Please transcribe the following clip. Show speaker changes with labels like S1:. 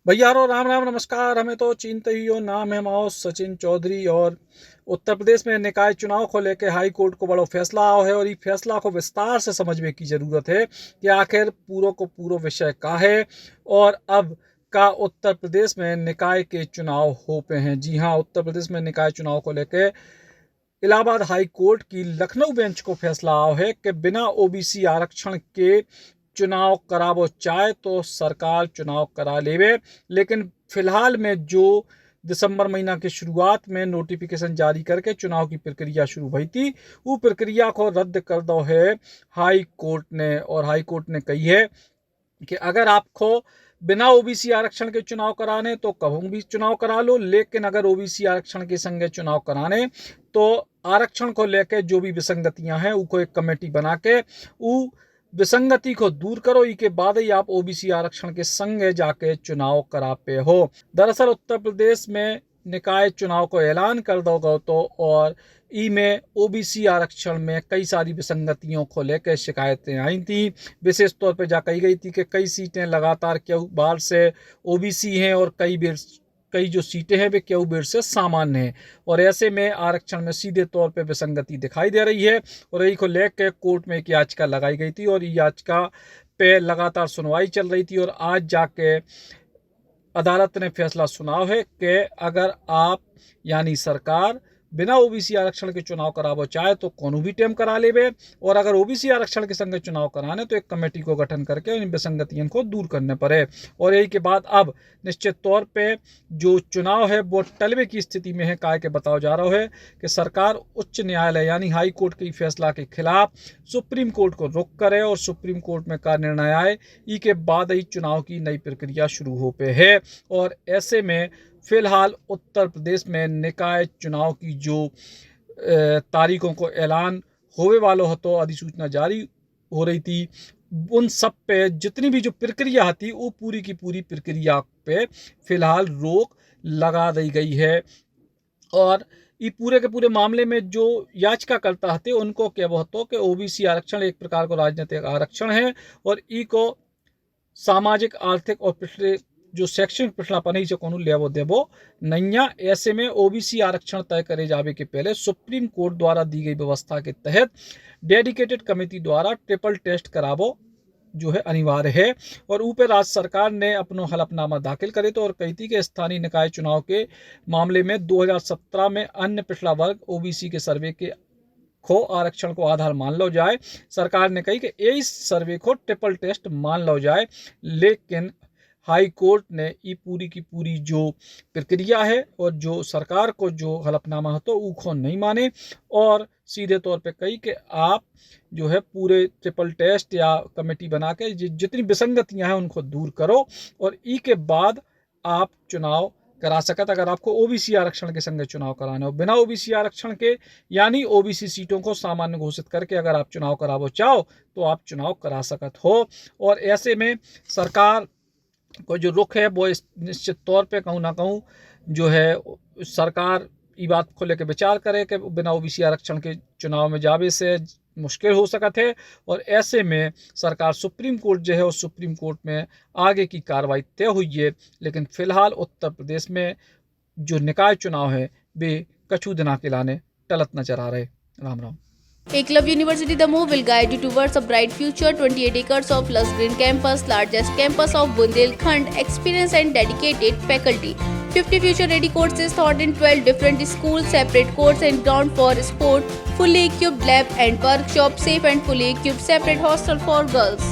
S1: भैया रो राम राम नमस्कार। हमें तो चिंता ही हो। नाम है माओ सचिन चौधरी। और उत्तर प्रदेश में निकाय चुनाव को लेकर हाई कोर्ट को बड़ो फैसला आओ है और ये फैसला को विस्तार से समझने की जरूरत है कि आखिर पूरो को पूरो विषय का है और अब का उत्तर प्रदेश में निकाय के चुनाव हो पे हैं। जी हाँ, उत्तर प्रदेश में निकाय चुनाव को लेकर इलाहाबाद हाई कोर्ट की लखनऊ बेंच को फैसला आओ है कि बिना ओबीसी आरक्षण के चुनाव करावो चाहे तो सरकार चुनाव करा लेवे, लेकिन फिलहाल में जो दिसंबर महीना की शुरुआत में नोटिफिकेशन जारी करके चुनाव की प्रक्रिया शुरू हुई थी, वो प्रक्रिया को रद्द कर दो है हाई कोर्ट ने। और हाई कोर्ट ने कही है कि अगर आपको बिना ओबीसी आरक्षण के चुनाव कराने तो कहूँ भी चुनाव करा लो, लेकिन अगर ओबीसी आरक्षण के संगे चुनाव कराने तो आरक्षण को लेकर जो भी विसंगतियां हैं उनको एक कमेटी बना के वो विसंगति को दूर करो, इसके बाद ही आप ओबीसी आरक्षण के संगे जाके चुनाव करा पे हो। दरअसल उत्तर प्रदेश में निकाय चुनाव को ऐलान कर दोगे तो और ई में ओबीसी आरक्षण में कई सारी विसंगतियों को लेकर शिकायतें आई थी। विशेष तौर पर जा कही गई थी कि कई सीटें लगातार क्यों बार से ओबीसी हैं और कई जो सीटें हैं वे क्यों बेर से सामान्य हैं, और ऐसे में आरक्षण में सीधे तौर पे विसंगति दिखाई दे रही है। और यही को लेकर कोर्ट में एक याचिका लगाई गई थी और याचिका पे लगातार सुनवाई चल रही थी और आज जाके अदालत ने फैसला सुनाया है कि अगर आप यानी सरकार बिना ओबीसी आरक्षण के चुनाव करावो चाहे तो कोनो भी टाइम करा लेवे, और अगर ओबीसी आरक्षण के संग चुनाव कराने तो एक कमेटी को गठन करके इन विसंगतियों को दूर करने पड़े। और यही के बाद अब निश्चित तौर पे जो चुनाव है वो टलवे की स्थिति में है। काय के बताओ जा रहा है कि सरकार उच्च न्यायालय यानी हाई कोर्ट के फैसला के खिलाफ सुप्रीम कोर्ट को रुख करे और सुप्रीम कोर्ट में का निर्णय आए, ई के बाद ही चुनाव की नई प्रक्रिया शुरू हो पे है। और ऐसे में फिलहाल उत्तर प्रदेश में निकाय चुनाव की जो तारीखों को ऐलान होने वालों हो तो अधिसूचना जारी हो रही थी, उन सब पे जितनी भी जो प्रक्रिया थी वो पूरी की पूरी प्रक्रिया पे फिलहाल रोक लगा दी गई है। और ये पूरे के पूरे मामले में जो याचिकाकर्ता थे उनको क्या बहुत कि ओबीसी आरक्षण एक प्रकार का राजनीतिक आरक्षण है और ई को सामाजिक आर्थिक और पिछले जो शैक्षणिक पिछड़ापन है को लेवो देवो नैया। ऐसे में ओबीसी आरक्षण तय करे जावे के पहले सुप्रीम कोर्ट द्वारा दी गई व्यवस्था के तहत डेडिकेटेड कमेटी द्वारा ट्रिपल टेस्ट करावो जो है अनिवार्य है। और ऊपर राज्य सरकार ने अपनो हलफनामा दाखिल करे तो और कही थी कि स्थानीय निकाय चुनाव के मामले में 2017 में अन्य पिछड़ा वर्ग ओबीसी के सर्वे के को आरक्षण को आधार मान लो जाए। सरकार ने कही कि इस सर्वे को ट्रिपल टेस्ट मान लो जाए, लेकिन हाई कोर्ट ने ये पूरी की पूरी जो प्रक्रिया है और जो सरकार को जो हलफनामा है तो उसको नहीं माने और सीधे तौर पे कही कि आप जो है पूरे ट्रिपल टेस्ट या कमेटी बना के जितनी विसंगतियां हैं उनको दूर करो और ई के बाद आप चुनाव करा सकत। अगर आपको ओबीसी आरक्षण के संग चुनाव कराना हो बिना ओबीसी आरक्षण के यानी ओबीसी सीटों को सामान्य घोषित करके अगर आप चुनाव करावो चाहो तो आप चुनाव करा सकत हो। और ऐसे में सरकार को जो रुख है वो निश्चित तौर पे कहूँ ना कहूँ जो है सरकार ये बात को लेकर विचार करे कि बिना ओबीसी आरक्षण के चुनाव में जावे से मुश्किल हो सकत है। और ऐसे में सरकार सुप्रीम कोर्ट जो है उस सुप्रीम कोर्ट में आगे की कार्रवाई तय हुई है, लेकिन फिलहाल उत्तर प्रदेश में जो निकाय चुनाव है वे कछु दिना के लाने टलत नजर आ रहे। Ram Ram.
S2: Eklavya University Damoh will guide you towards a bright future. 28 acres of lush green campus, largest campus of Bundelkhand, experienced and dedicated faculty. 50 future-ready courses taught in 12 different schools, separate courts and ground for sport, fully equipped lab and workshop, safe and fully equipped separate hostel for girls.